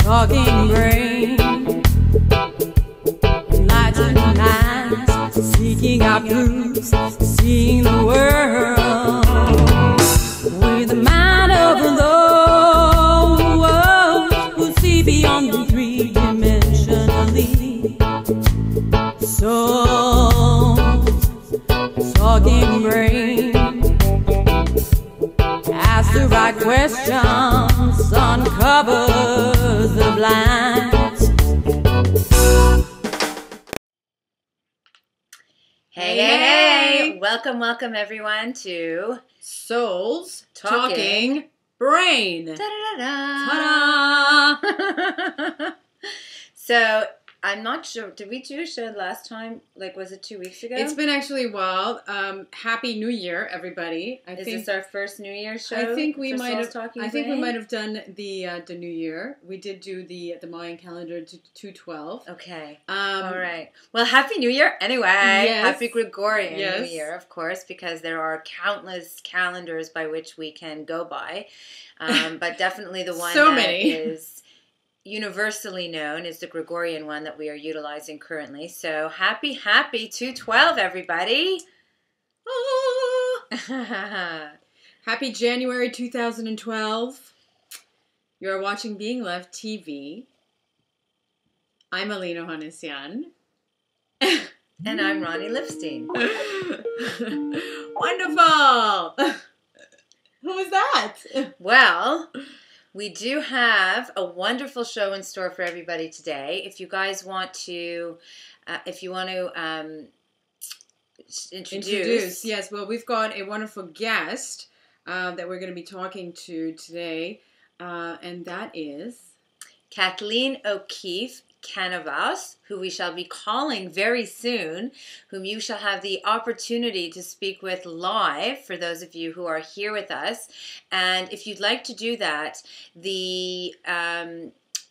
Talking brain, enlightened minds, seeking out truths, seeing the world with the mind of those who see beyond the three-dimensionally. Souls, talking brain, ask the right questions, uncovers the blinds. Hey. Welcome everyone to Souls Talking Brain. Ta-da-da-da. Ta-da! So, I'm not sure, did we do a show last time? Like, was it 2 weeks ago? It's been actually a while. Happy New Year, everybody. Is this our first New Year's show? I think we might have. Talking I think Brain? we might have done the New Year. We did do the Mayan calendar to 2/12. Okay. All right. Well, Happy New Year anyway. Yes. Happy Gregorian Yes. New Year, of course, because there are countless calendars by which we can go by. But definitely the one So that many. is universally known is the Gregorian one that we are utilizing currently. So happy 2/12, everybody. Happy January 2012. You're watching Being Left TV. I'm Alina Hanessian. And I'm Ronnie Lipstein. Wonderful. Who was that? Well, we do have a wonderful show in store for everybody today. If you guys want to, introduce. Yes, well, we've got a wonderful guest that we're going to be talking to today, and that is Kathleen O'Keefe Canavas, who we shall be calling very soon, whom you shall have the opportunity to speak with live for those of you who are here with us. And if you'd like to do that, the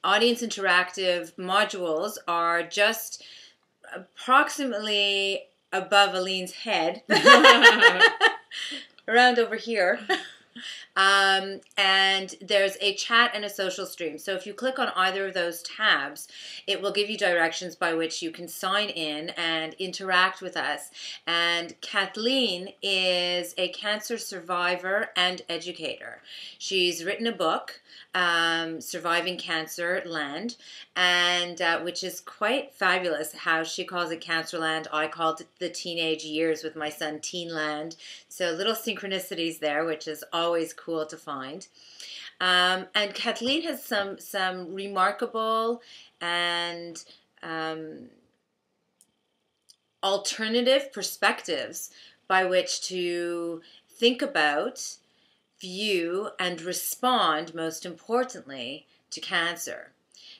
audience interactive modules are just approximately above Aline's head, around over here. And there's a chat and a social stream. So if you click on either of those tabs, it will give you directions by which you can sign in and interact with us. And Kathleen is a cancer survivor and educator. She's written a book, Surviving Cancer Land, and which is quite fabulous how she calls it Cancerland. I called it the teenage years with my son, Teenland. So little synchronicities there, which is always cool to find. And Kathleen has some remarkable and alternative perspectives by which to think about, view, and respond, most importantly, to cancer.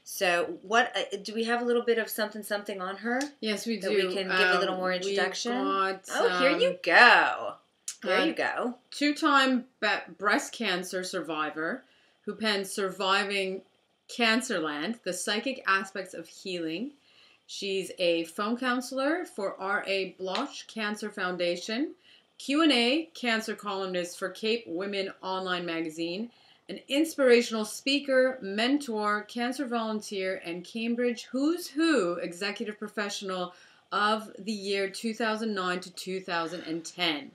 So, what do we have a little bit of something on her? Yes, we do. That we can give a little more introduction. Here you go. There you go. Two-time breast cancer survivor who penned Surviving Cancerland, The Psychic Aspects of Healing. She's a phone counselor for R.A. Bloch Cancer Foundation, Q&A cancer columnist for Cape Women Online Magazine, an inspirational speaker, mentor, cancer volunteer, and Cambridge Who's Who executive professional of the year 2009 to 2010.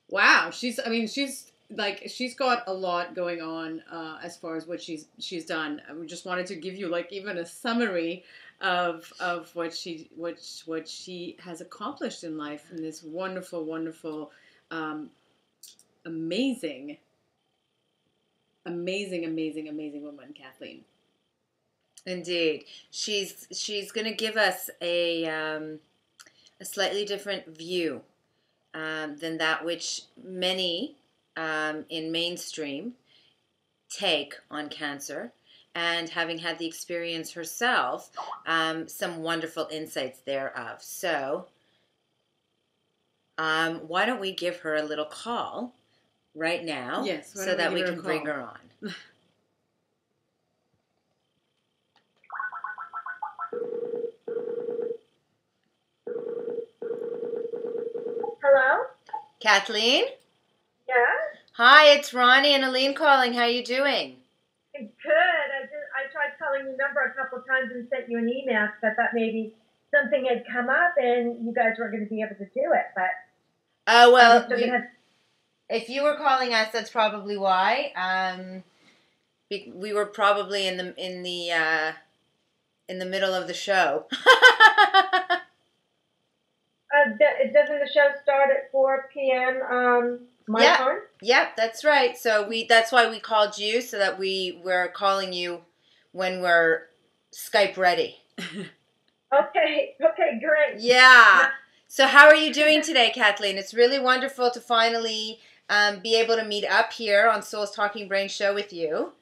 Wow, she's got a lot going on as far as what she's done. We just wanted to give you like even a summary of what she has accomplished in life in this wonderful amazing woman, Kathleen. Indeed, she's going to give us a slightly different view than that which many in mainstream take on cancer, and having had the experience herself, some wonderful insights thereof. So why don't we give her a little call right now, yes, so that we can bring her on. Hello? Kathleen? Yeah? Hi, it's Ronnie and Aline calling. How you doing? Good. I tried calling your number a couple of times and sent you an email because I thought maybe something had come up and you guys were going to be able to do it. But well, if you were calling us, that's probably why. We were probably in the middle of the show. Doesn't the show start at 4 p.m. My time? Yep, that's right. So that's why we called you, so that we're calling you when we're Skype ready. Okay, great. Yeah. So how are you doing today, Kathleen? It's really wonderful to finally be able to meet up here on Soul's Talking Brain show with you.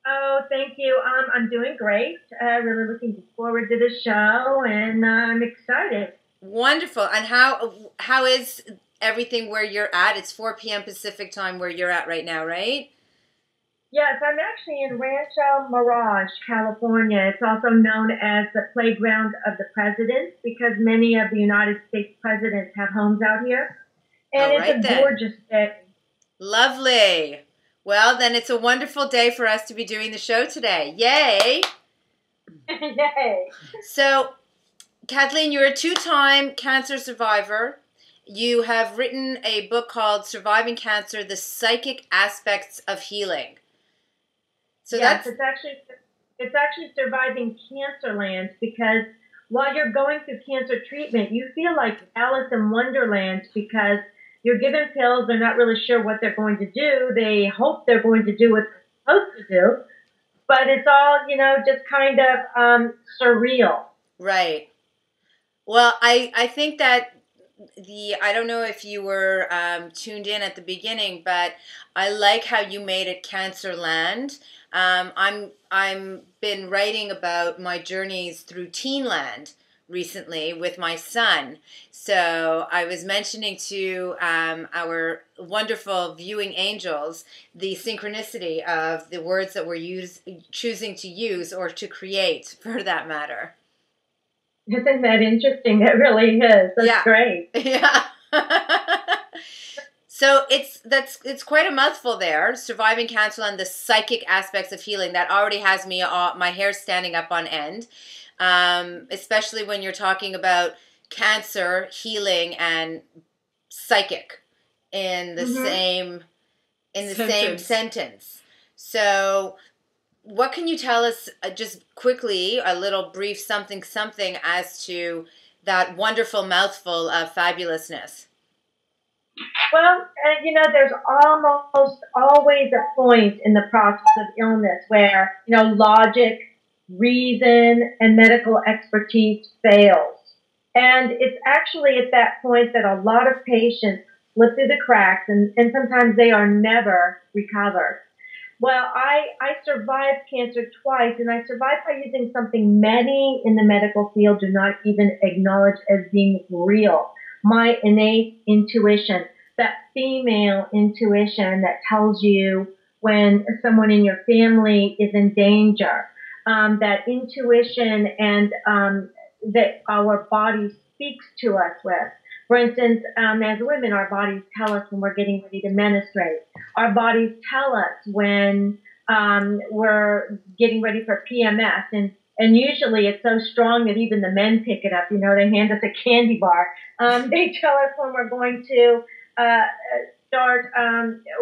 Oh, thank you. I'm doing great. Really looking forward to the show, and I'm excited. Wonderful. And how is everything where you're at? It's 4 p.m. Pacific time where you're at right now, right? Yes, I'm actually in Rancho Mirage, California. It's also known as the playground of the presidents because many of the United States presidents have homes out here. And it's a gorgeous day. Lovely. Well, then it's a wonderful day for us to be doing the show today. Yay! Yay! So, Kathleen, you're a 2-time cancer survivor. You have written a book called Surviving Cancer, The Psychic Aspects of Healing. So yes, it's actually surviving Cancerland, because while you're going through cancer treatment, you feel like Alice in Wonderland because you're given pills. They're not really sure what they're going to do. They hope they're going to do what they're supposed to do, but it's all, just kind of surreal. Right. Well, I think that I don't know if you were tuned in at the beginning, but I like how you made it Cancerland. I'm been writing about my journeys through Teenland recently with my son. So I was mentioning to our wonderful viewing angels the synchronicity of the words that we're choosing to use or to create, for that matter. Isn't that interesting? It really is. That's great. Yeah. So it's quite a mouthful there. Surviving Cancer and the Psychic Aspects of Healing. That already has me my hair standing up on end. Especially when you're talking about cancer, healing, and psychic in the same sentence. So what can you tell us, just quickly, a little brief something as to that wonderful mouthful of fabulousness? Well, there's almost always a point in the process of illness where, logic, reason, and medical expertise fails. And it's actually at that point that a lot of patients slip through the cracks, and sometimes they are never recovered. Well, I survived cancer twice, and I survived by using something many in the medical field do not even acknowledge as being real. My innate intuition, that female intuition that tells you when someone in your family is in danger, that intuition and that our body speaks to us with. For instance, as women, our bodies tell us when we're getting ready to menstruate. Our bodies tell us when we're getting ready for PMS. And usually it's so strong that even the men pick it up. They hand us a candy bar. They tell us when we're going to start,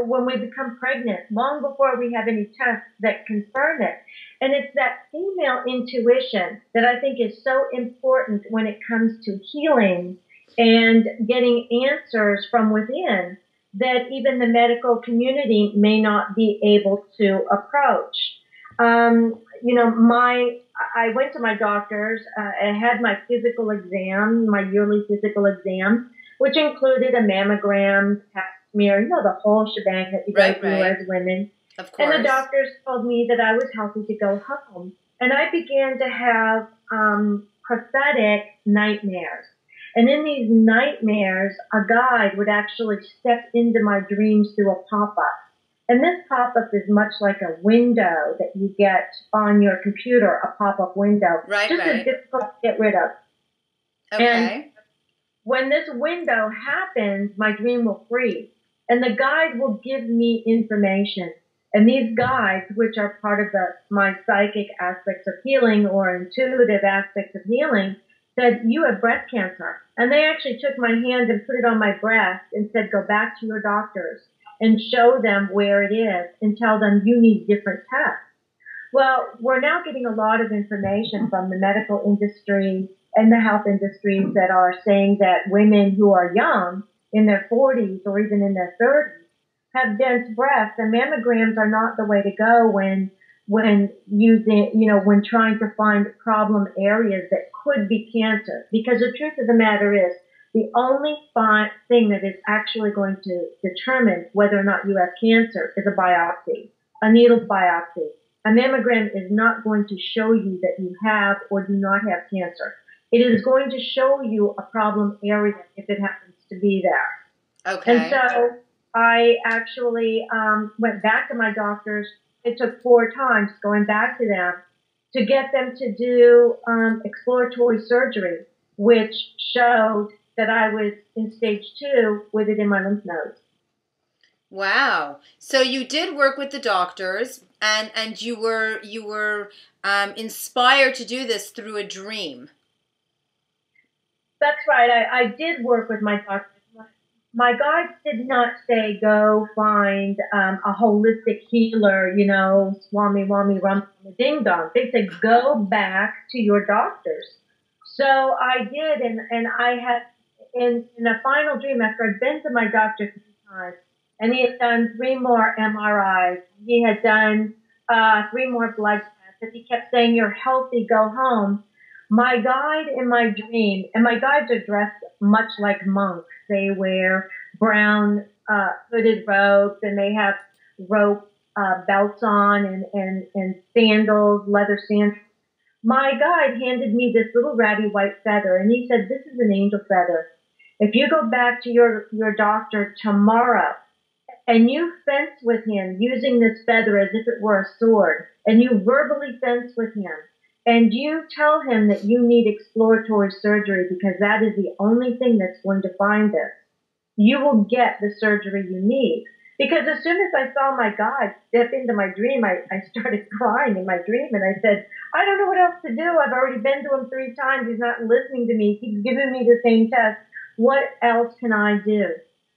when we become pregnant, long before we have any tests that confirm it. And it's that female intuition that I think is so important when it comes to healing and getting answers from within that even the medical community may not be able to approach. I went to my doctors. I had my physical exam, my yearly physical exam, which included a mammogram, pap smear, the whole shebang that you go through as women. Of And the course. doctors told me that I was healthy to go home. And I began to have prophetic nightmares. And in these nightmares, a guide would actually step into my dreams through a pop-up. And this pop-up is much like a window that you get on your computer, a pop-up window. Right, just right. as difficult to get rid of. Okay. And when this window happens, my dream will freeze. And the guide will give me information. And these guides, which are part of my psychic aspects of healing or intuitive aspects of healing, said, you have breast cancer. And they actually took my hand and put it on my breast and said, go back to your doctors and show them where it is and tell them you need different tests. Well, we're now getting a lot of information from the medical industry and the health industries that are saying that women who are young, in their 40s or even in their 30s, have dense breasts, and mammograms are not the way to go when using, when trying to find problem areas that could be cancer. Because the truth of the matter is, the only thing that is actually going to determine whether or not you have cancer is a biopsy, a needle biopsy. A mammogram is not going to show you that you have or do not have cancer. It is going to show you a problem area if it happens to be there. Okay. And so I actually went back to my doctors. It took 4 times going back to them to get them to do exploratory surgery, which showed that I was in stage 2 with it in my lymph nodes. Wow. So you did work with the doctors, and you were inspired to do this through a dream. That's right. I did work with my doctors. My guides did not say go find a holistic healer, swami wami rum ding dong. They said go back to your doctors. So I did, and I had in a final dream after I'd been to my doctor 3 times, and he had done 3 more MRIs. He had done 3 more blood tests. And he kept saying, "You're healthy. Go home." My guide in my dream, and my guides are dressed much like monks. They wear brown hooded robes, and they have rope belts on and sandals, leather sandals. My guide handed me this little ratty white feather, and he said, "This is an angel feather. If you go back to your doctor tomorrow and you fence with him using this feather as if it were a sword, and you verbally fence with him, and you tell him that you need exploratory surgery because that is the only thing that's going to find this, you will get the surgery you need." Because as soon as I saw my guide step into my dream, I started crying in my dream, and I said, "I don't know what else to do. I've already been to him 3 times. He's not listening to me. He keeps giving me the same test. What else can I do?"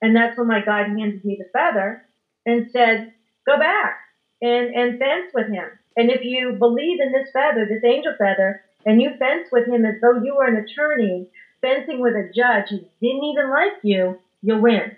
And that's when my guide handed me the feather and said, "Go back and fence with him. And if you believe in this feather, this angel feather, and you fence with him as though you were an attorney fencing with a judge who didn't even like you, you'll win."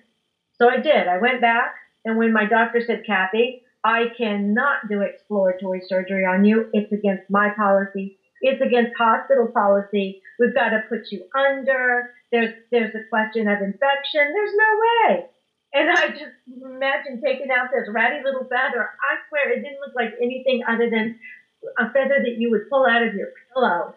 So I did. I went back, and when my doctor said, "Kathy, I cannot do exploratory surgery on you. It's against my policy. It's against hospital policy. We've got to put you under. There's a question of infection. There's no way." And I just imagine taking out this ratty little feather. I swear it didn't look like anything other than a feather that you would pull out of your pillow.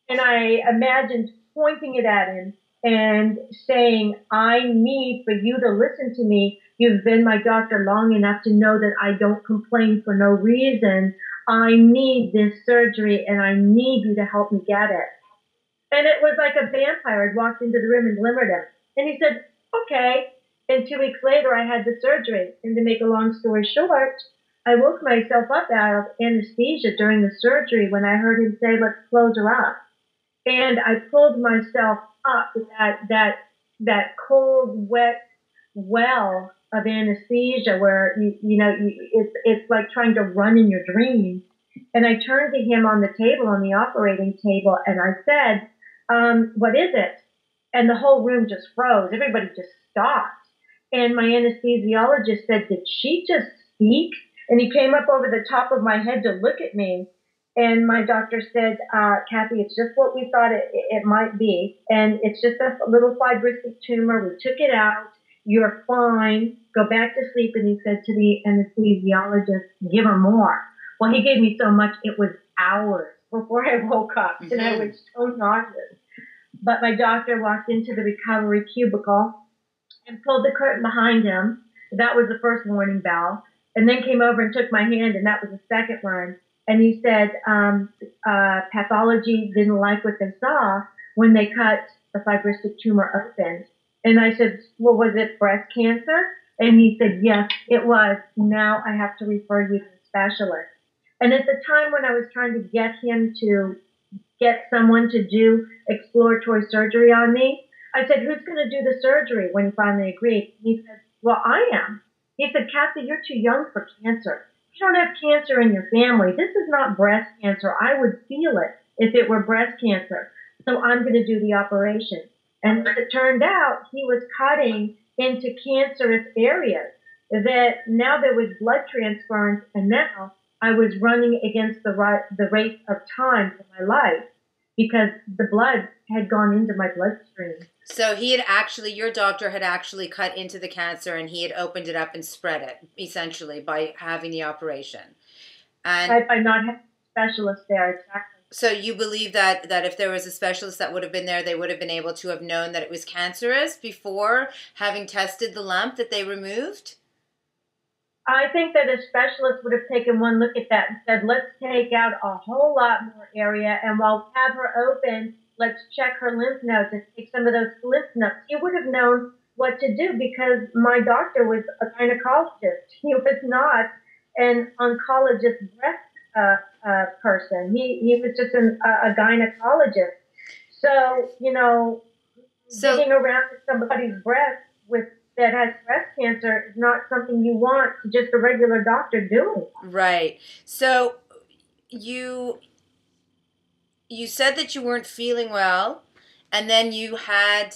And I imagined pointing it at him and saying, "I need for you to listen to me. You've been my doctor long enough to know that I don't complain for no reason. I need this surgery, and I need you to help me get it." And it was like a vampire had walked into the room and glimmered him. And he said, "Okay." And 2 weeks later, I had the surgery. And to make a long story short, I woke myself up out of anesthesia during the surgery when I heard him say, "Let's close her up." And I pulled myself up that cold, wet well of anesthesia where, it's like trying to run in your dreams. And I turned to him on the table, on the operating table, and I said, "What is it?" And the whole room just froze. Everybody just stopped. And my anesthesiologist said, "Did she just speak?" And he came up over the top of my head to look at me. And my doctor said, "Kathy, it's just what we thought it might be. And it's just a little fibrous tumor. We took it out. you're fine. Go back to sleep. And he said to the anesthesiologist, give her more. Well, he gave me so much, it was hours before I woke up, and I was so nauseous. But my doctor walked into the recovery cubicle and pulled the curtain behind him. That was the first warning bell. And then came over and took my hand, and that was the second one. And he said pathology didn't like what they saw when they cut the fibrostic tumor open. And I said, well, was it breast cancer? And he said, yes, it was. Now I have to refer you to a specialist. And at the time when I was trying to get him to get someone to do exploratory surgery on me, I said, who's going to do the surgery? When he finally agreed, he said, well, I am. He said, Kathy, you're too young for cancer. You don't have cancer in your family. This is not breast cancer. I would feel it if it were breast cancer. So I'm going to do the operation. And as it turned out, he was cutting into cancerous areas that now there was blood transference, and now I was running against the rate of time for my life because the blood had gone into my bloodstream. So he had actually, your doctor had actually cut into the cancer and he had opened it up and spread it, essentially, by having the operation. And by not having a specialist there, exactly. So you believe that if there was a specialist that would have been there, they would have been able to have known that it was cancerous before having tested the lump that they removed? I think that a specialist would have taken one look at that and said, let's take out a whole lot more area, and while we have her open, let's check her lymph nodes and take some of those lymph nodes. He would have known what to do because my doctor was a gynecologist. He was not an oncologist breast person. He was just a gynecologist. So, digging around in somebody's breast that has breast cancer is not something you want just a regular doctor doing. Right. So you said that you weren't feeling well, and then you had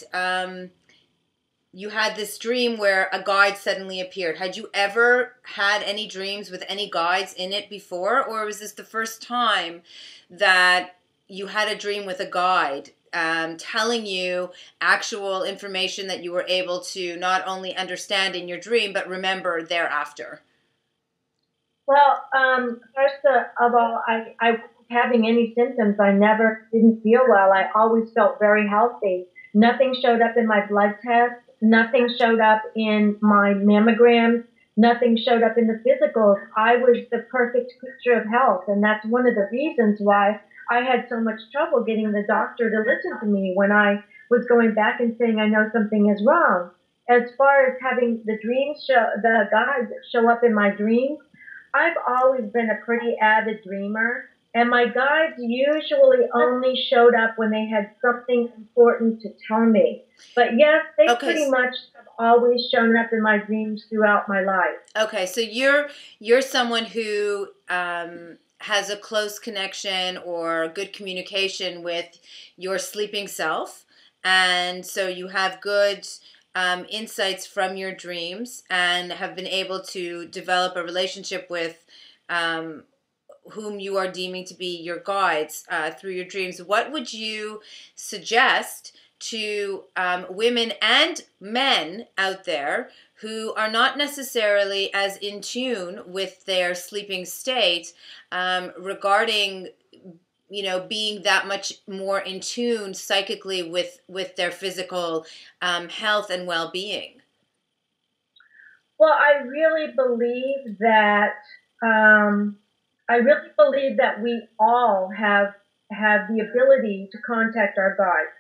this dream where a guide suddenly appeared. Had you ever had any dreams with any guides in it before, or was this the first time that you had a dream with a guide telling you actual information that you were able to not only understand in your dream, but remember thereafter? Well, first of all, I wasn't having any symptoms. I didn't feel well. I always felt very healthy. Nothing showed up in my blood tests. Nothing showed up in my mammograms. Nothing showed up in the physicals. I was the perfect picture of health, and that's one of the reasons why I had so much trouble getting the doctor to listen to me when I was going back and saying, I know something is wrong. As far as having the guides show up in my dreams, I've always been a pretty avid dreamer, and my guides usually only showed up when they had something important to tell me. But yes, they pretty much have always shown up in my dreams throughout my life. Okay, so you're someone who has a close connection or good communication with your sleeping self, and so you have good insights from your dreams and have been able to develop a relationship with whom you are deeming to be your guides through your dreams. What would you suggest to women and men out there who are not necessarily as in tune with their sleeping state regarding being that much more in tune psychically with their physical health and well-being? Well, I really believe that we all have the ability to contact our guides.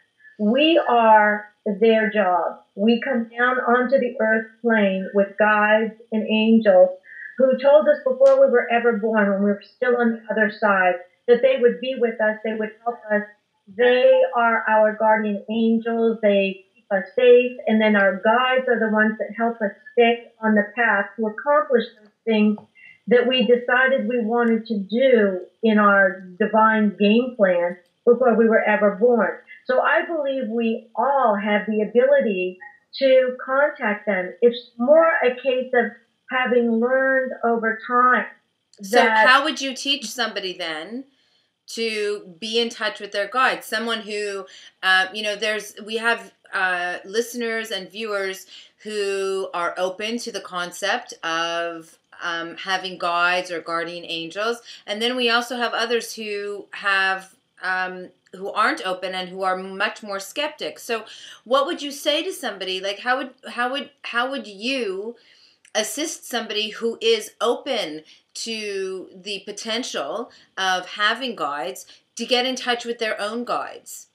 We are their job. We come down onto the earth plane with guides and angels who told us before we were ever born, when we were still on the other side, that they would be with us, they would help us. They are our guardian angels. They keep us safe. And then our guides are the ones that help us stay on the path to accomplish those things that we decided we wanted to do in our divine game plan before we were ever born. So I believe we all have the ability to contact them. It's more a case of having learned over time. So how would you teach somebody then to be in touch with their guides? Someone who, we have listeners and viewers who are open to the concept of having guides or guardian angels, and then we also have others who have who aren't open and who are much more skeptic. So, what would you say to somebody? Like, how would you assist somebody who is open to the potential of having guides to get in touch with their own guides?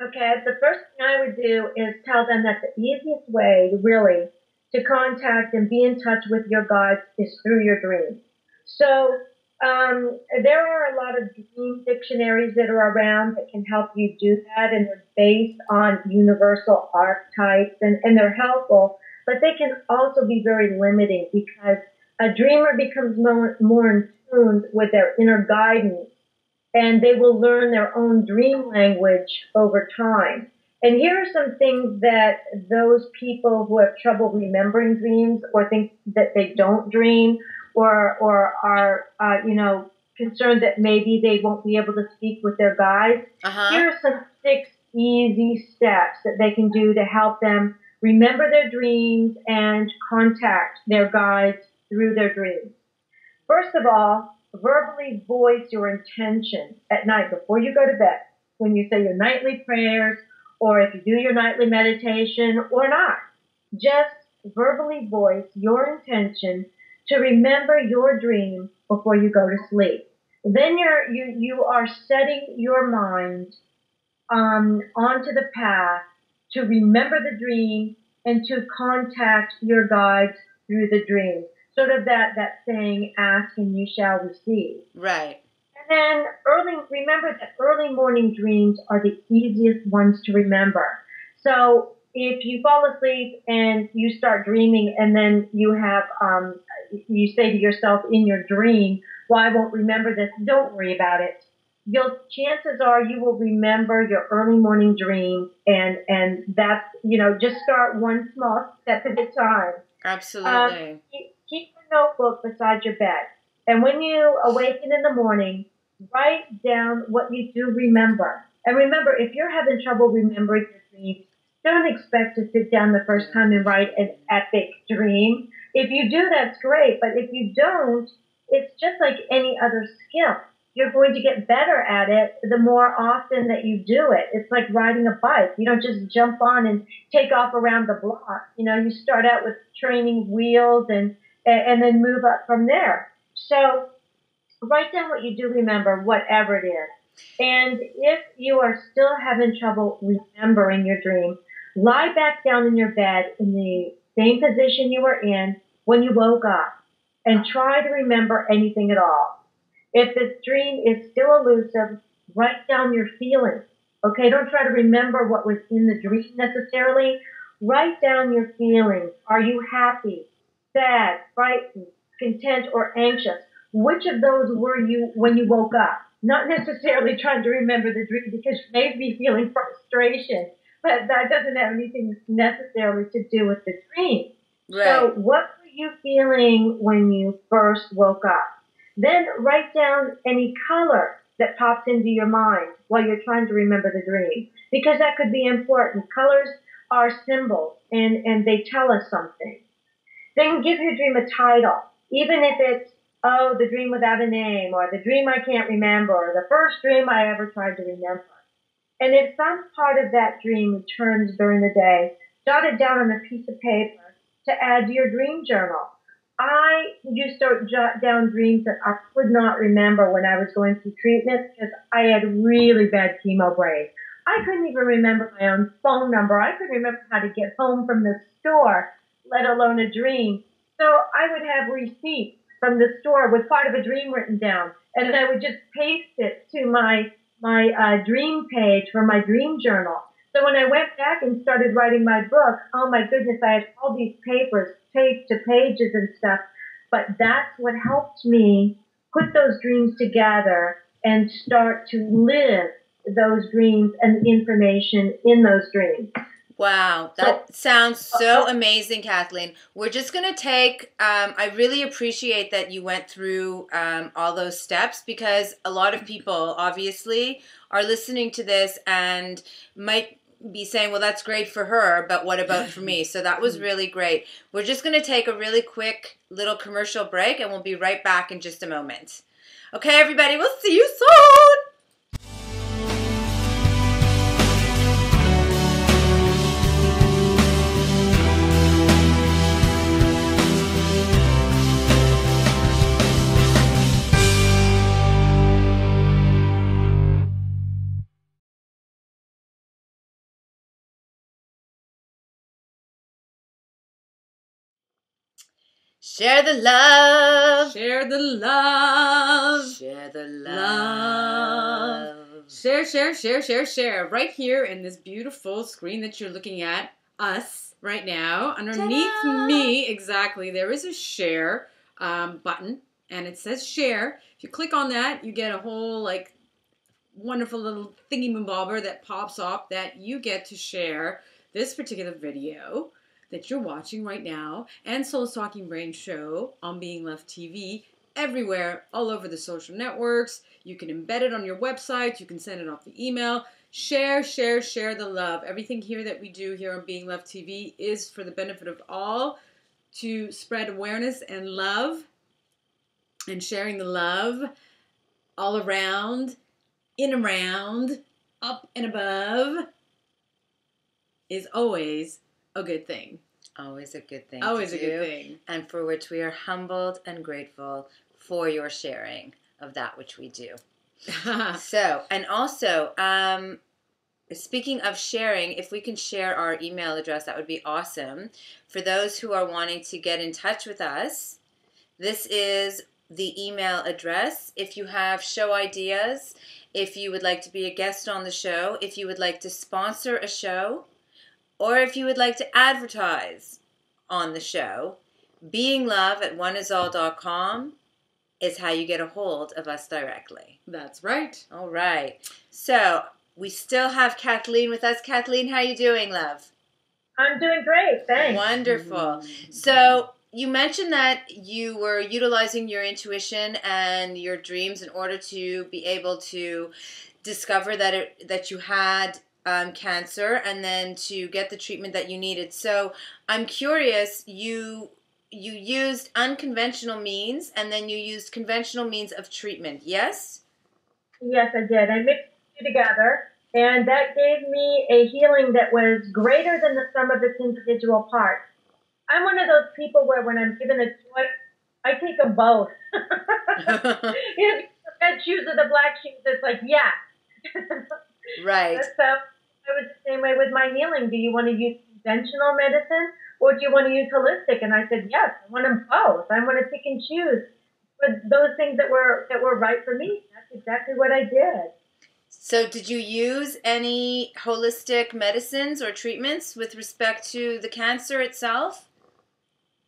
Okay, the first thing I would do is tell them that the easiest way, really, to contact and be in touch with your guides is through your dreams. So there are a lot of dream dictionaries that are around that can help you do that, and they're based on universal archetypes, and they're helpful, but they can also be very limiting because a dreamer becomes more in tune with their inner guidance, and they will learn their own dream language over time. And here are some things that those people who have trouble remembering dreams or think that they don't dream or are, concerned that maybe they won't be able to speak with their guides. Here are some 6 easy steps that they can do to help them remember their dreams and contact their guides through their dreams. First of all, verbally voice your intention at night before you go to bed, when you say your nightly prayers, or if you do your nightly meditation or not. Just verbally voice your intention to remember your dream before you go to sleep. Then you are setting your mind onto the path to remember the dream and to contact your guides through the dream. Sort of that saying, ask and you shall receive. Right. And then remember that early morning dreams are the easiest ones to remember. So if you fall asleep and you start dreaming and then you have, you say to yourself in your dream, well, I won't remember this. Don't worry about it. Chances are you will remember your early morning dreams, and that's, just start one small step at a time. Absolutely. Keep a notebook beside your bed. And when you awaken in the morning, write down what you do remember. And remember, if you're having trouble remembering your dreams, don't expect to sit down the first time and write an epic dream. If you do, that's great. But if you don't, it's just like any other skill. You're going to get better at it the more often that you do it. It's like riding a bike. You don't just jump on and take off around the block. You start out with training wheels and then move up from there. So write down what you do remember, whatever it is. And if you are still having trouble remembering your dream, lie back down in your bed in the same position you were in when you woke up and try to remember anything at all. If this dream is still elusive, write down your feelings. Okay, don't try to remember what was in the dream necessarily. Write down your feelings. Are you happy, sad, frightened, content, or anxious? Which of those were you when you woke up? Not necessarily trying to remember the dream because you may be feeling frustration, but that doesn't have anything necessarily to do with the dream. Right. So what were you feeling when you first woke up? Then write down any color that pops into your mind while you're trying to remember the dream, because that could be important. Colors are symbols, and they tell us something. Then give your dream a title, even if it's, the dream without a name, or the dream I can't remember, or the first dream I ever tried to remember. And if some part of that dream returns during the day, jot it down on a piece of paper to add to your dream journal. I used to jot down dreams that I could not remember when I was going through treatment because I had really bad chemo brain. I couldn't even remember my own phone number. I couldn't remember how to get home from the store, let alone a dream. So I would have receipts from the store with part of a dream written down, and then I would just paste it to my dream page for my dream journal. So when I went back and started writing my book, oh my goodness, I had all these papers taped to pages and stuff. But that's what helped me put those dreams together and start to live those dreams and the information in those dreams. Wow, that sounds so amazing, Kathleen. We're just going to take, I really appreciate that you went through all those steps, because a lot of people obviously are listening to this and might be saying, well, that's great for her, but what about for me? So that was really great. We're just going to take a really quick little commercial break, and we'll be right back in just a moment. Okay, everybody, we'll see you soon. Share the love. Share the love. Share the love. Share. Right here in this beautiful screen that you're looking at, us right now, underneath Ta-da! me, exactly, there is a share button, and it says share. If you click on that, you get a whole, like, wonderful little thingy-mabobber that pops up that you get to share this particular video that you're watching right now, and Soul Stalking Brain Show on Being Left TV, everywhere, all over the social networks. You can embed it on your website. You can send it off the email. Share the love. Everything here that we do here on Being Left TV is for the benefit of all, to spread awareness and love, and sharing the love all around, in around, up and above is always a good thing. Always a good thing. Always to a good do, thing. And for which we are humbled and grateful for your sharing of that which we do. So, and also, speaking of sharing, if we can share our email address, that would be awesome. For those who are wanting to get in touch with us, this is the email address. If you have show ideas, if you would like to be a guest on the show, if you would like to sponsor a show, or if you would like to advertise on the show, beinglove@oneisall.com is how you get a hold of us directly. That's right. All right. So we still have Kathleen with us. Kathleen, how are you doing, love? I'm doing great, thanks. Wonderful. So you mentioned that you were utilizing your intuition and your dreams in order to be able to discover that you had cancer, and then to get the treatment that you needed. So I'm curious, you used unconventional means, and then you used conventional means of treatment, yes? Yes, I did. I mixed the two together, and that gave me a healing that was greater than the sum of its individual parts. I'm one of those people where when I'm given a choice, I take them both. The red shoes or the black shoes, it's like, yeah. Right. So I was the same way with my healing. Do you want to use conventional medicine, or do you want to use holistic? And I said, yes, I want them both. I want to pick and choose for those things that were right for me. That's exactly what I did. So did you use any holistic medicines or treatments with respect to the cancer itself?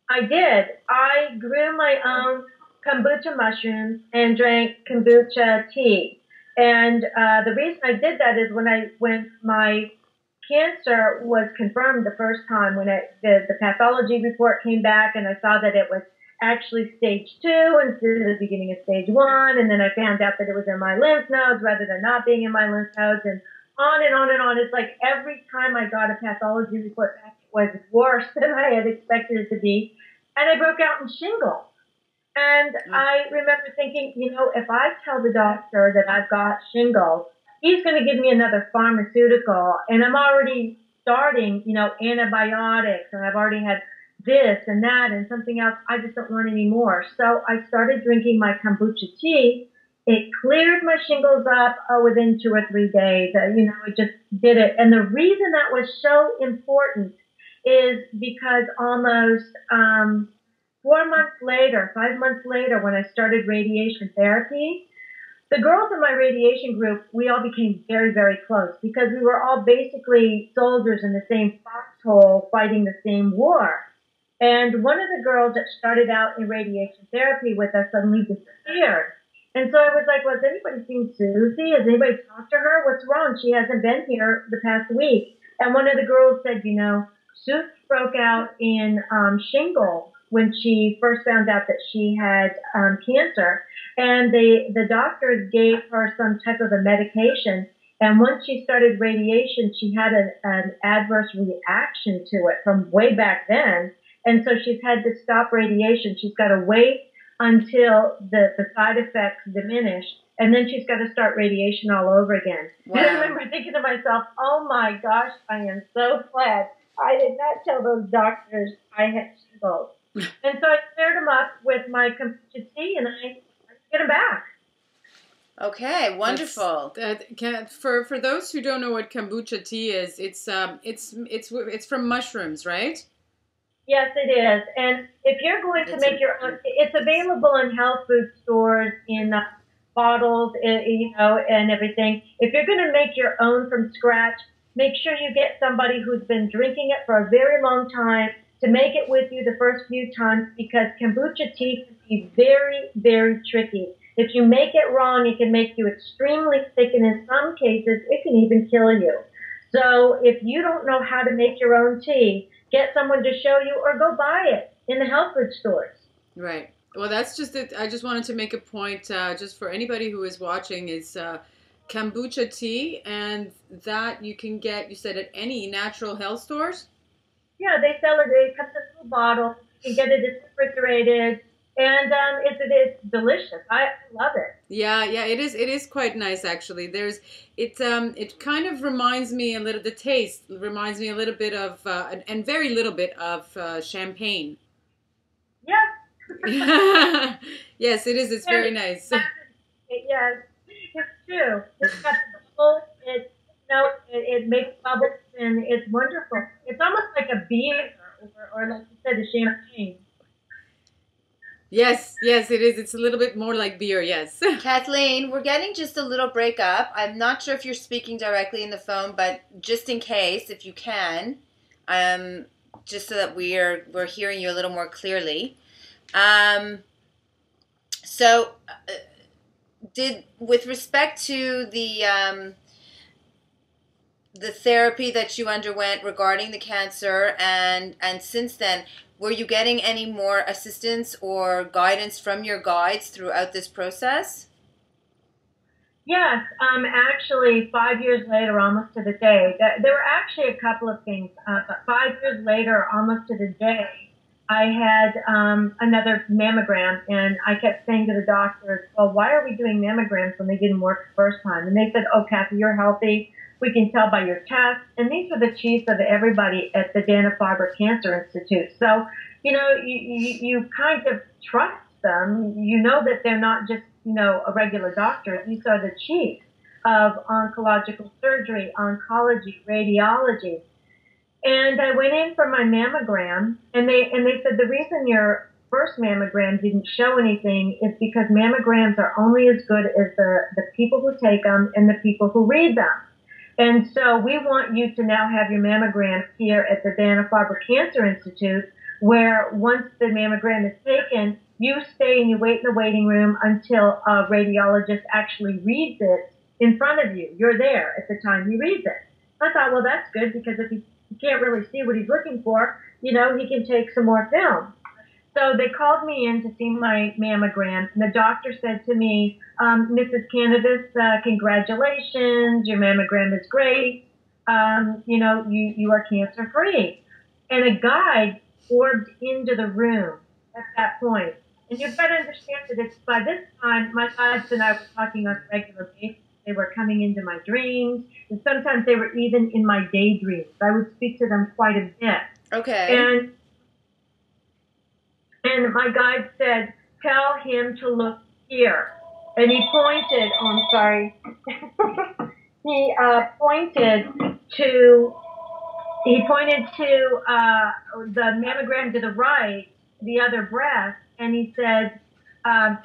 I did. I grew my own kombucha mushrooms and drank kombucha tea. And the reason I did that is when my cancer was confirmed the first time, when the pathology report came back, and I saw that it was actually stage 2 instead of the beginning of stage 1, and then I found out that it was in my lymph nodes rather than not being in my lymph nodes, and on and on and on. It's like every time I got a pathology report back, it was worse than I had expected it to be, and I broke out in shingles. And I remember thinking, if I tell the doctor that I've got shingles, he's going to give me another pharmaceutical, and I'm already starting, antibiotics, and I've already had this and that and something else. I just don't want any more. So I started drinking my kombucha tea. It cleared my shingles up within 2 or 3 days. It just did it. And the reason that was so important is because almost 4 months later, 5 months later, when I started radiation therapy, the girls in my radiation group, we all became very, very close because we were all basically soldiers in the same foxhole fighting the same war. And one of the girls that started out in radiation therapy with us suddenly disappeared. And so I was like, well, has anybody seen Susie? Has anybody talked to her? What's wrong? She hasn't been here the past week. And one of the girls said, Susie broke out in shingles when she first found out that she had cancer. And the doctors gave her some type of a medication, And once she started radiation, she had an adverse reaction to it from way back then. And so she's had to stop radiation. She's got to wait until the side effects diminish. And then she's got to start radiation all over again. Wow. And I remember thinking to myself, oh my gosh, I am so glad I did not tell those doctors I had shingles. And so I cleared them up with my kombucha tea, and I get them back. Okay, wonderful. For those who don't know what kombucha tea is, it's from mushrooms, right? Yes, it is. And if you're going to make your own, it's available in health food stores in bottles, and everything. If you're going to make your own from scratch, make sure you get somebody who's been drinking it for a very long time to make it with you the first few times, because kombucha tea can be very, very tricky. If you make it wrong, it can make you extremely sick, and in some cases, it can even kill you. So if you don't know how to make your own tea, get someone to show you, or go buy it in the health food stores. Right. Well, that's just it. I just wanted to make a point, just for anybody who is watching, is kombucha tea, and that you can get, you said, at any natural health stores? Yeah, they sell it. It comes in a little bottle. You can get it. It's refrigerated, and it's delicious. I love it. Yeah, it is. It is quite nice, actually. It kind of reminds me a little. The taste reminds me a little bit of, and very little bit of champagne. Yeah. Yes, it is. It's very nice. Yes, it's true. It's got the bubbles. It makes bubbles, and it's wonderful. It's almost like a beer, or like you said, a champagne. Yes, it is. It's a little bit more like beer, yes. Kathleen, we're getting just a little break up. I'm not sure if you're speaking directly in the phone, but just in case, if you can, just so that we're hearing you a little more clearly. With respect to the therapy that you underwent regarding the cancer, and since then, were you getting any more assistance or guidance from your guides throughout this process? Yes, actually, 5 years later, almost to the day, there were actually a couple of things, but 5 years later, almost to the day, I had another mammogram, and I kept saying to the doctors, well, why are we doing mammograms when they didn't work the first time? And they said, oh, Kathy, you're healthy. We can tell by your tests. And these are the chiefs of everybody at the Dana-Farber Cancer Institute. So, you kind of trust them. You know that they're not just, a regular doctor. These are the chiefs of oncological surgery, oncology, radiology. And I went in for my mammogram, and they said the reason your first mammogram didn't show anything is because mammograms are only as good as the people who take them and the people who read them. And so we want you to now have your mammogram here at the Dana-Farber Cancer Institute, where once the mammogram is taken, you stay and you wait in the waiting room until a radiologist actually reads it in front of you. You're there at the time he reads it. I thought, well, that's good, because if he can't really see what he's looking for, he can take some more film. So they called me in to see my mammogram, and the doctor said to me, Mrs. Cannabis, congratulations, your mammogram is great. You are cancer-free. And a guide orbed into the room at that point. And you've got to understand that by this time, my guides and I were talking on a regular basis. They were coming into my dreams, and sometimes they were even in my daydreams. I would speak to them quite a bit. Okay. And my guide said, tell him to look here. And he pointed, he pointed to the mammogram to the right, the other breast, and he said,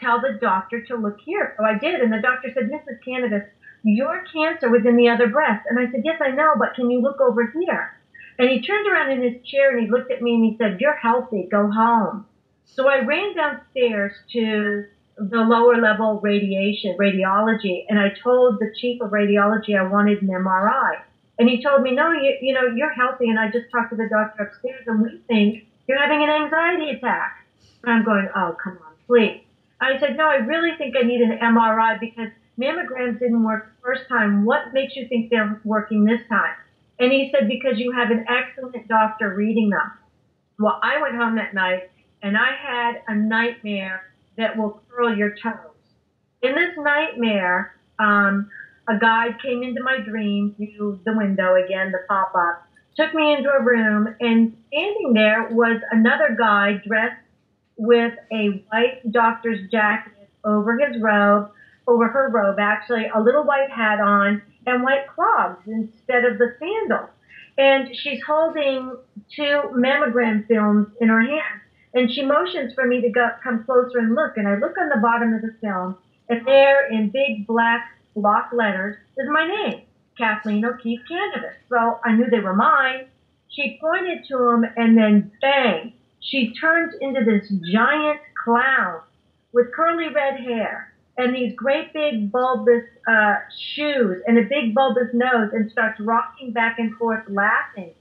tell the doctor to look here. So I did, and the doctor said, Mrs. Cannabis, your cancer was in the other breast. And I said, yes, I know, but can you look over here? And he turned around in his chair, and he looked at me, and he said, you're healthy, go home. So I ran downstairs to the lower level radiology, and I told the chief of radiology I wanted an MRI. And he told me, no, you're healthy, and I just talked to the doctor upstairs, and we think you're having an anxiety attack. And I'm going, oh, come on, please. I said, no, I really think I need an MRI, because mammograms didn't work the first time. What makes you think they're working this time? And he said, because you have an excellent doctor reading them. Well, I went home that night and I had a nightmare that will curl your toes. In this nightmare, a guy came into my dream through the window again, the pop-up, took me into a room, and standing there was another guy dressed with a white doctor's jacket over his robe, over her robe actually, a little white hat on, and white clogs instead of the sandals. And she's holding 2 mammogram films in her hand. And she motions for me to come closer and look. And I look on the bottom of the film, and there in big black block letters is my name, Kathleen O'Keefe Cannabis. So I knew they were mine. She pointed to them, and then bang, she turns into this giant clown with curly red hair and these great big bulbous shoes and a big bulbous nose, and starts rocking back and forth laughing.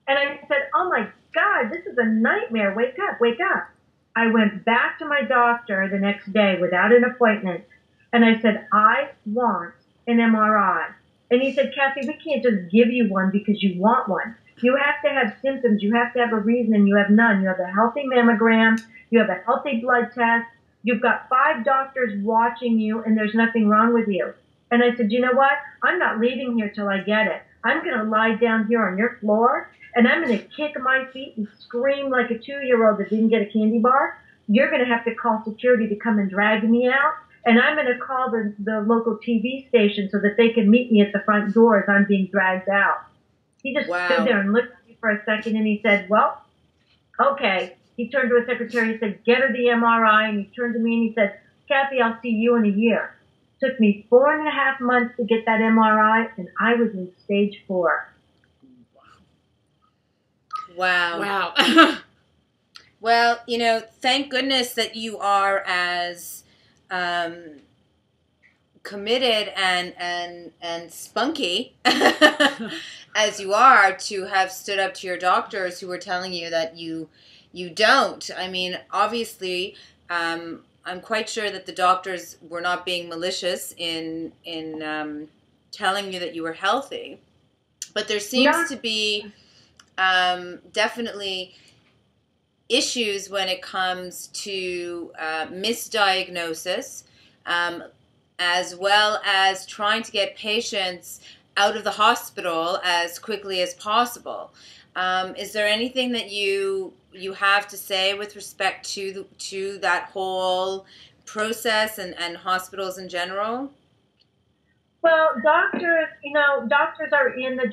And I said, oh my God, this is a nightmare. Wake up, wake up. I went back to my doctor the next day without an appointment, and I said, I want an MRI. And he said, Kathy, we can't just give you one because you want one. You have to have symptoms. You have to have a reason, and you have none. You have a healthy mammogram. You have a healthy blood test. You've got 5 doctors watching you, and there's nothing wrong with you. And I said, you know what? I'm not leaving here till I get it. I'm going to lie down here on your floor, and I'm going to kick my feet and scream like a 2-year-old that didn't get a candy bar. You're going to have to call security to come and drag me out, and I'm going to call the local TV station so that they can meet me at the front door as I'm being dragged out. He just stood there and looked at me for a second, and he said, well, okay. He turned to his secretary and said, get her the MRI. And he turned to me and he said, Kathy, I'll see you in a year. It took me 4.5 months to get that MRI, and I was in stage 4. Wow. Wow. Well, you know, thank goodness that you are as committed and spunky as you are to have stood up to your doctors who were telling you that you don't. I mean, obviously, I'm quite sure that the doctors were not being malicious in telling you that you were healthy, but there seems to be definitely issues when it comes to misdiagnosis, as well as trying to get patients out of the hospital as quickly as possible. Is there anything that you have to say with respect to that whole process and hospitals in general? Well, doctors are in their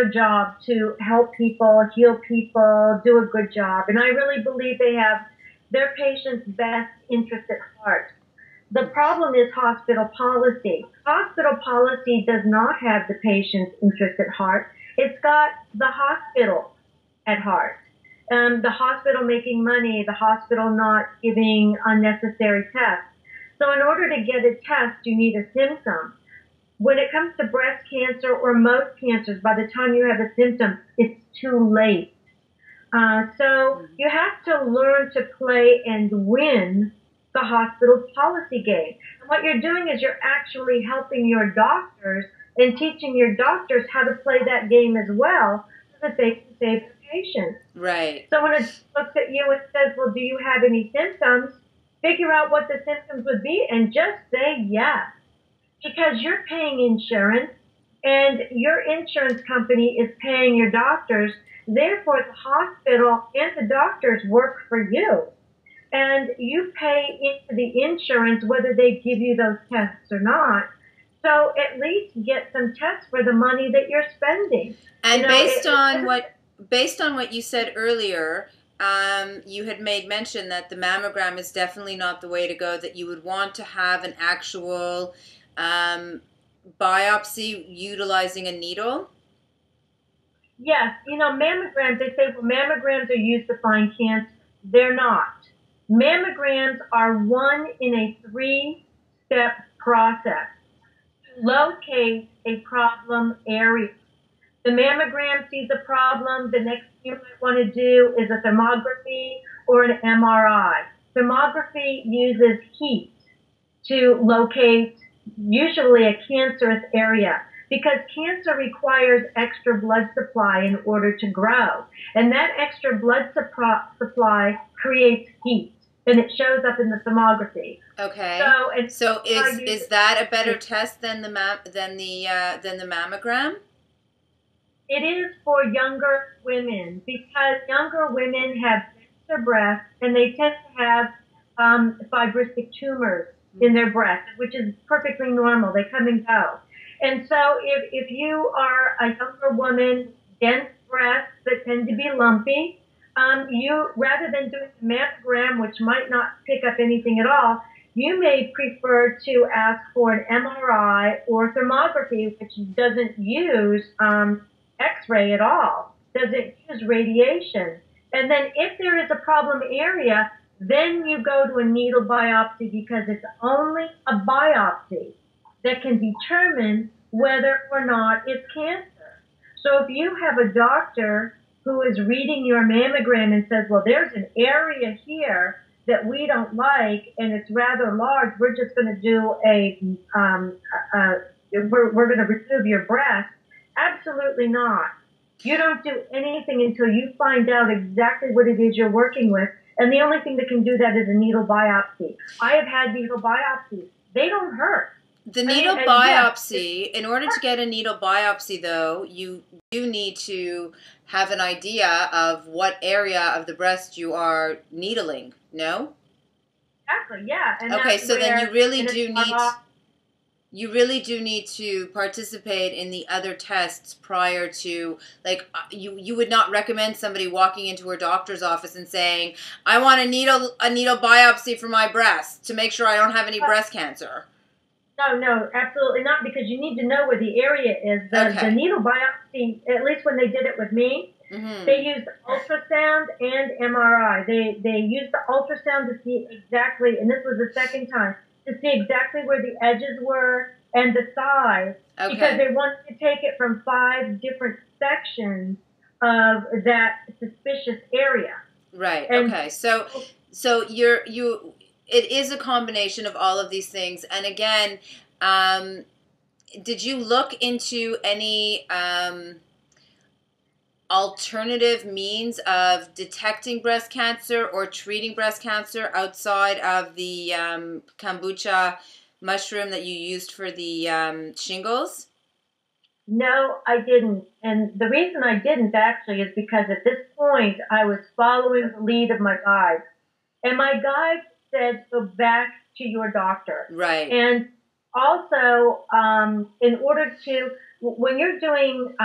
job to help people, heal people, do a good job. And I really believe they have their patient's best interest at heart. The problem is hospital policy. Hospital policy does not have the patient's interest at heart. It's got the hospital at heart. The hospital making money, the hospital not giving unnecessary tests. So in order to get a test, you need a symptom. When it comes to breast cancer or most cancers, by the time you have a symptom, it's too late. So you have to learn to play and win the hospital's policy game. And what you're doing is you're actually helping your doctors and teaching your doctors how to play that game as well so that they can save the patients. Right. So when it looks at you and says, well, do you have any symptoms? Figure out what the symptoms would be and just say yes. Because you're paying insurance and your insurance company is paying your doctors. Therefore, the hospital and the doctors work for you. And you pay into the insurance whether they give you those tests or not. So at least get some tests for the money that you're spending. And based on what you said earlier, you had made mention that the mammogram is definitely not the way to go, that you would want to have an actual biopsy utilizing a needle. Yes, mammograms, they say, well, mammograms are used to find cancer. They're not. Mammograms are one in a 3-step process to locate a problem area. The mammogram sees a problem. The next thing you might want to do is a thermography or an MRI. Thermography uses heat to locate usually a cancerous area, because cancer requires extra blood supply in order to grow. And that extra blood supply creates heat, and it shows up in the thermography. Okay. So is that a better test than the mammogram? It is for younger women, because younger women have denser breasts, and they tend to have fibrostic tumors in their breast, which is perfectly normal. They come and go. And so if you are a younger woman, dense breasts that tend to be lumpy, you, rather than doing a mammogram, which might not pick up anything at all, you may prefer to ask for an MRI or thermography, which doesn't use X-ray at all, doesn't use radiation. And then if there is a problem area, then you go to a needle biopsy, because it's only a biopsy that can determine whether or not it's cancer. So if you have a doctor who is reading your mammogram and says, well, there's an area here that we don't like, and it's rather large, we're just going to do we're going to remove your breast. Absolutely not. You don't do anything until you find out exactly what it is you're working with. And the only thing that can do that is a needle biopsy. I have had needle biopsies. They don't hurt. The needle biopsy, in order to get a needle biopsy, though, you need to have an idea of what area of the breast you are needling, no? Exactly, yeah. And okay, so then you really do need to participate in the other tests prior to, like, you would not recommend somebody walking into her doctor's office and saying, I want a needle biopsy for my breast to make sure I don't have any breast cancer. No, absolutely not, because you need to know where the area is. The needle biopsy, at least when they did it with me, they used ultrasound and MRI. They used the ultrasound to see exactly, and this was the second time, to see exactly where the edges were and the size, because they wanted to take it from 5 different sections of that suspicious area. Right. And okay. So it is a combination of all of these things. And again, did you look into any alternative means of detecting breast cancer or treating breast cancer outside of the kombucha mushroom that you used for the shingles? No, I didn't. And the reason I didn't actually is because at this point I was following the lead of my guide. And my guide said, go back to your doctor. Right. And also, in order to, when you're doing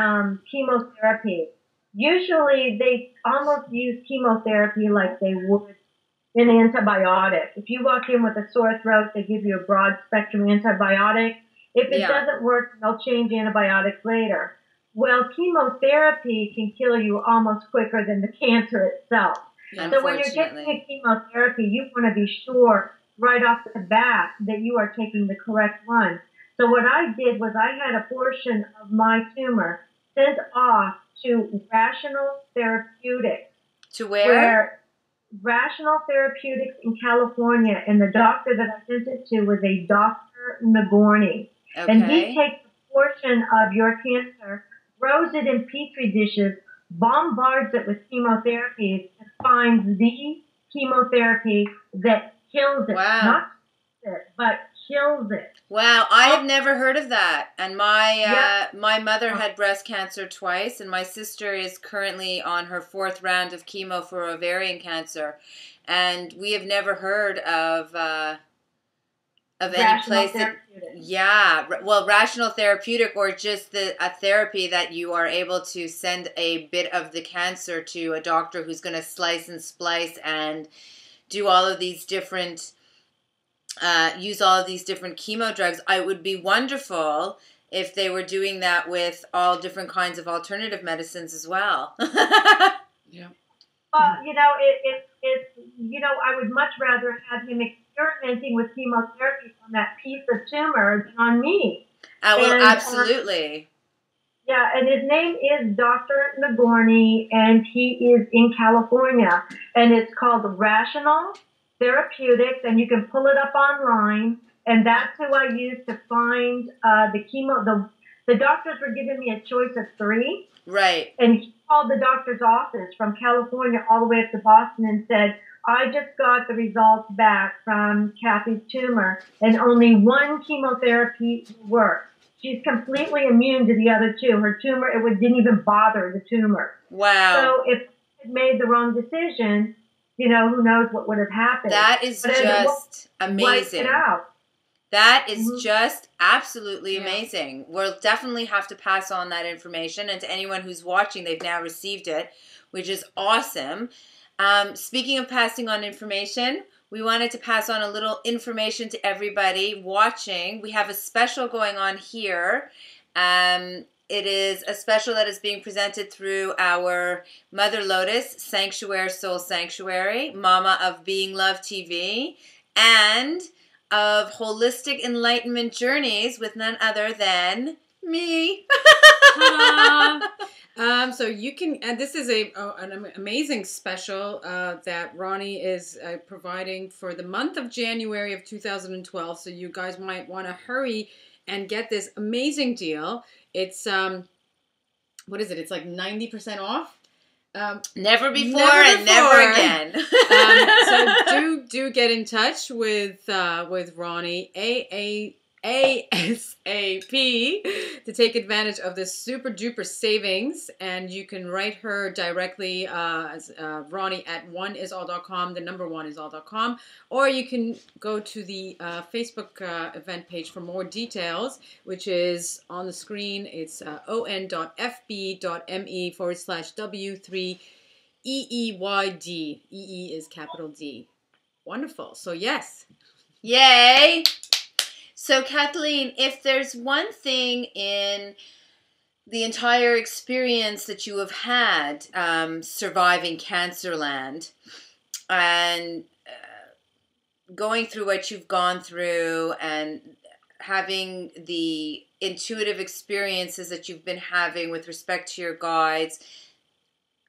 chemotherapy, usually they almost use chemotherapy like they would an antibiotic. If you walk in with a sore throat, they give you a broad spectrum antibiotic. If it doesn't work, they'll change antibiotics later. Well, chemotherapy can kill you almost quicker than the cancer itself. So when you're taking a chemotherapy, you want to be sure right off the bat that you are taking the correct one. So what I did was I had a portion of my tumor sent off to Rational Therapeutics. To where? Rational Therapeutics in California, and the doctor that I sent it to was a Dr. Nagorny. Okay. And he takes a portion of your cancer, throws it in petri dishes, bombards it with chemotherapy, and finds the chemotherapy that kills it. Wow. Not it, but kills it. Wow, I have never heard of that. And my mother had breast cancer twice, and my sister is currently on her 4th round of chemo for ovarian cancer. And we have never heard of any place that, Rational Therapeutic, or just a therapy that you are able to send a bit of the cancer to a doctor who's going to slice and splice and do all of these different use all of these different chemo drugs. It would be wonderful if they were doing that with all different kinds of alternative medicines as well. Yeah. Well, I would much rather have him experimenting with chemotherapy on that piece of tumor than on me. Absolutely. And his name is Dr. Nagorny, and he is in California, and it's called Rational Therapeutics, and you can pull it up online, And that's who I used to find the chemo. The doctors were giving me a choice of 3. Right. And he called the doctor's office from California all the way up to Boston and said, I just got the results back from Kathy's tumor, and only 1 chemotherapy worked. She's completely immune to the other 2. Her tumor, didn't even bother the tumor. Wow. So if I had made the wrong decision, who knows what would have happened. That is just amazing. Wipe it out. That is just absolutely amazing. We'll definitely have to pass on that information. And to anyone who's watching, they've now received it, which is awesome. Speaking of passing on information, we wanted to pass on a little information to everybody watching. We have a special going on here. It is a special that is being presented through our Mother Lotus Sanctuary Soul Sanctuary, Mama of Being Love TV, and of Holistic Enlightenment Journeys with none other than me. So you can, and this is an amazing special that Ronnie is providing for the month of January of 2012. So you guys might want to hurry and get this amazing deal. It's what is it? It's like 90% off. Never before and never again. So do get in touch with Ronnie ASAP to take advantage of this super duper savings, and you can write her directly as Ronnie at oneisall.com, the number oneisall.com, or you can go to the Facebook event page for more details, which is on the screen. It's on.fb.me/W3EEYD. EE is capital D. Wonderful. So yes. Yay! So Kathleen, if there's one thing in the entire experience that you have had surviving Cancerland and going through what you've gone through and having the intuitive experiences that you've been having with respect to your guides,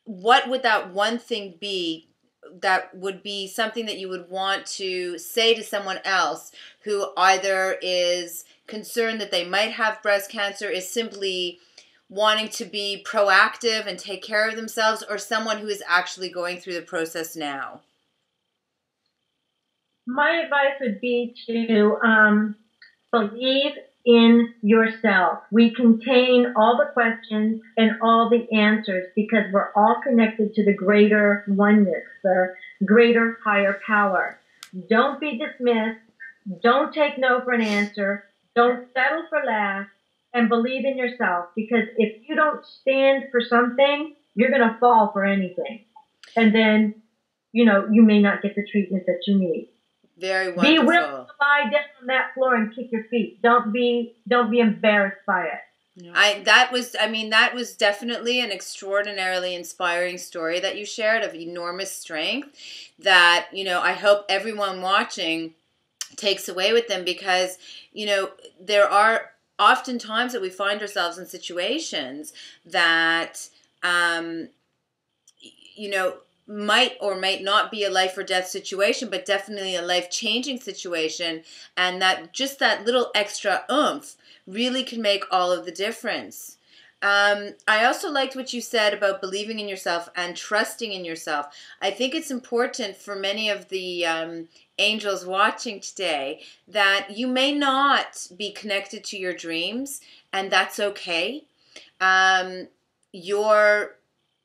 what would that one thing be that would be something that you would want to say to someone else who either is concerned that they might have breast cancer, is simply wanting to be proactive and take care of themselves, or someone who is actually going through the process now? My advice would be to believe in yourself. We contain all the questions and all the answers because we're all connected to the greater oneness, the greater higher power. Don't be dismissed. Don't take no for an answer. Don't settle for last, and believe in yourself, because if you don't stand for something, you're going to fall for anything. And then, you may not get the treatment that you need. Very wonderful. Be willing to lie down on that floor and kick your feet. Don't be embarrassed by it. That was definitely an extraordinarily inspiring story that you shared of enormous strength that, I hope everyone watching takes away with them, because, there are often times that we find ourselves in situations that, might or might not be a life or death situation, but definitely a life-changing situation, and that just that little extra oomph really can make all of the difference. I also liked what you said about believing in yourself and trusting in yourself. I think it's important for many of the angels watching today that you may not be connected to your dreams, and that's okay.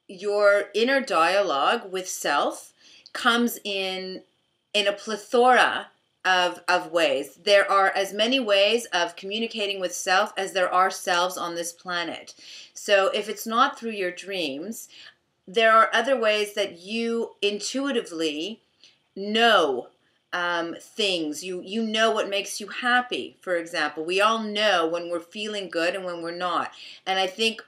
Your inner dialogue with self comes in a plethora of ways. There are as many ways of communicating with self as there are selves on this planet. So if it's not through your dreams, there are other ways that you intuitively know things. You know what makes you happy, for example. We all know when we're feeling good and when we're not. And I think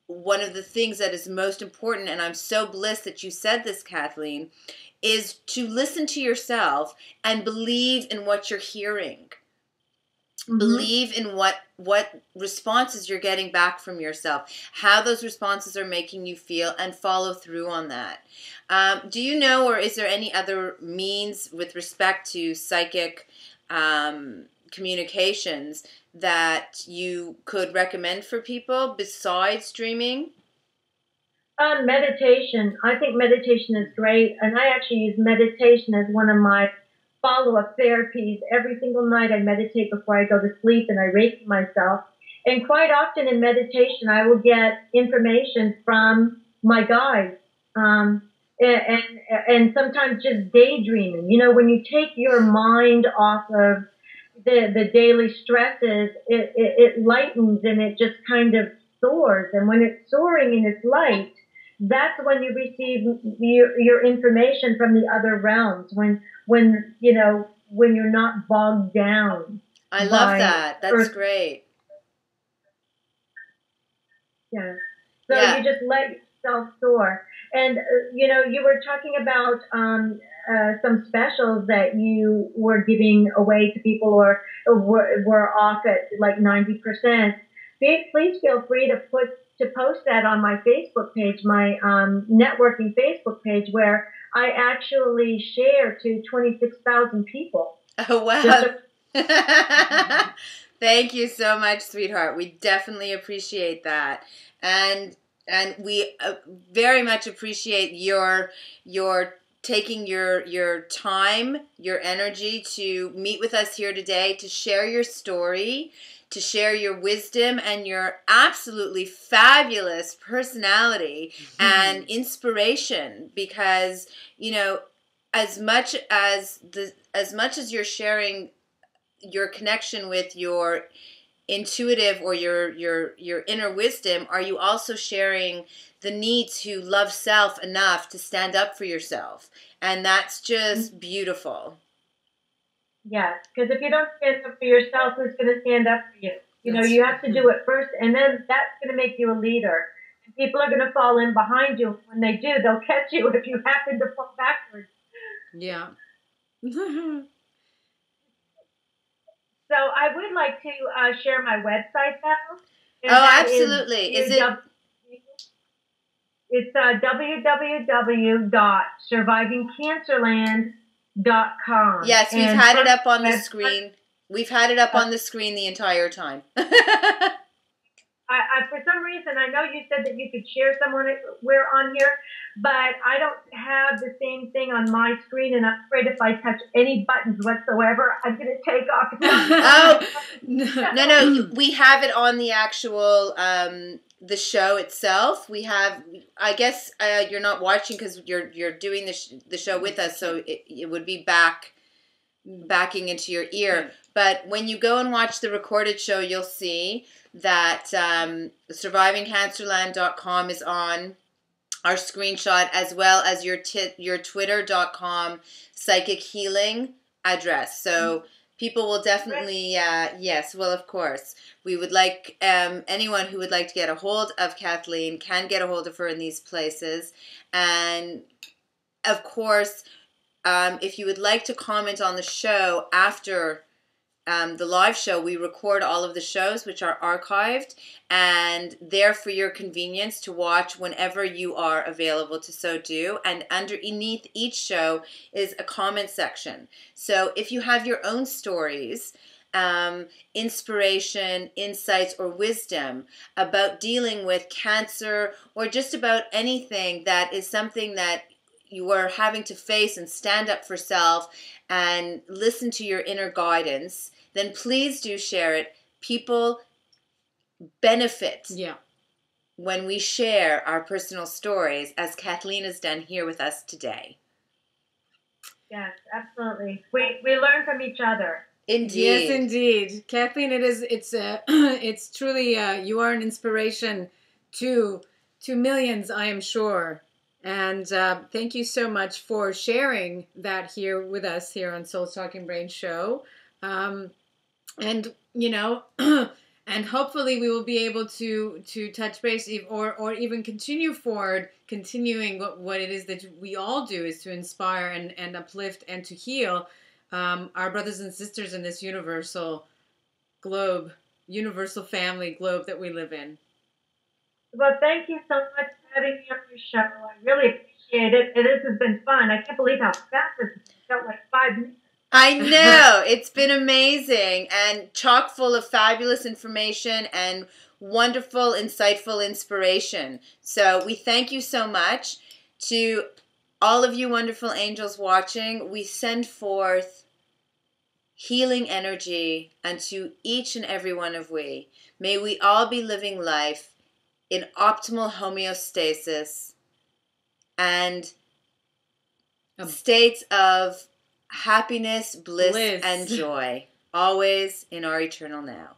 one of the things that is most important, and I'm so blessed that you said this, Kathleen, is to listen to yourself and believe in what you're hearing. Mm-hmm. Believe in what responses you're getting back from yourself, how those responses are making you feel, and follow through on that. Do you know, or is there any other means with respect to psychic communications that you could recommend for people besides dreaming? Meditation. I think meditation is great, and I actually use meditation as one of my follow-up therapies. Every single night I meditate before I go to sleep, and I reiki myself. And quite often in meditation, I will get information from my guides, and sometimes just daydreaming. You know, when you take your mind off of the daily stresses, it lightens and it just kind of soars. And when it's soaring and it's light, that's when you receive your information from the other realms. When you know, when you're not bogged down. I love that. That's great. Yeah. So you just let yourself soar. And, you know, you were talking about some specials that you were giving away to people or were off at like 90%. Please feel free to post that on my Facebook page, my networking Facebook page, where I actually share to 26,000 people. Oh, wow. Thank you so much, sweetheart. We definitely appreciate that. And we very much appreciate your taking your time, your energy to meet with us here today, to share your story, to share your wisdom and your absolutely fabulous personality and inspiration, because, you know, as much as you're sharing your connection with your intuitive or your inner wisdom, are you also sharing the need to love self enough to stand up for yourself? And that's just beautiful. Yes, because if you don't stand up for yourself, who's going to stand up for you? You know, you have to do it first, and then that's going to make you a leader. And people are going to fall in behind you. When they do, they'll catch you if you happen to fall backwards. Yeah. So I would like to share my website now. Oh, absolutely. Is it? It's www.survivingcancerland.com. Yes, we've had it up on the screen. We've had it up on the screen the entire time. For some reason, I know you said that you could share somewhere on here, but I don't have the same thing on my screen, and I'm afraid if I touch any buttons whatsoever, I'm going to take off. Oh, no, we have it on the actual the show itself. We have, I guess you're not watching because you're doing the show with us, so it would be backing into your ear. But when you go and watch the recorded show, you'll see that survivingcancerland.com is on our screenshot, as well as your twitter.com psychic healing address. So people will definitely, yes, well, of course. We would like anyone who would like to get a hold of Kathleen can get a hold of her in these places. And, of course, if you would like to comment on the show after the live show, we record all of the shows, which are archived, and they're for your convenience to watch whenever you are available to so do. And underneath each show is a comment section. So if you have your own stories, inspiration, insights, or wisdom about dealing with cancer, or just about anything that is something that you are having to face and stand up for self and listen to your inner guidance, then please do share it. People benefit when we share our personal stories, as Kathleen has done here with us today. Yes, absolutely. We learn from each other. Indeed. Yes, indeed. Kathleen, it's truly, you are an inspiration to millions, I am sure. And thank you so much for sharing that here with us here on Soul's Talking Brain Show. And, you know, and hopefully we will be able to touch base or even continuing what it is that we all do, is to inspire and uplift and to heal our brothers and sisters in this universal family globe that we live in. Well, thank you so much for having me on your show. I really appreciate it. This has been fun. I can't believe how fast this felt like 5 minutes. I know. It's been amazing and chock full of fabulous information and wonderful, insightful inspiration. So we thank you so much. To all of you wonderful angels watching, we send forth healing energy unto each and every one of we. May we all be living life in optimal homeostasis and states of happiness, bliss, and joy, always in our eternal now.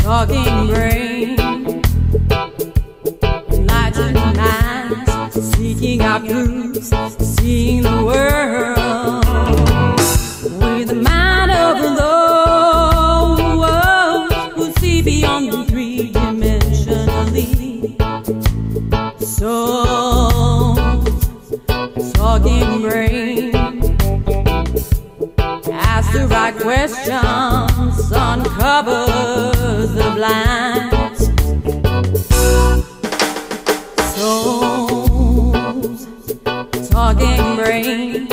Talking brain, enlightened minds, seeking our truths, seeing the world with the mind of those who see beyond the three-dimensionally. Souls, talking brain, ask the right questions, uncovers the blinds. Souls, talking brain,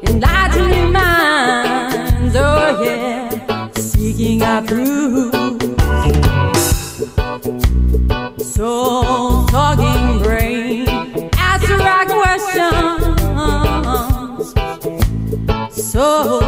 enlightening minds, oh yeah, seeking our truth. Souls, talking brain, ask the right questions. So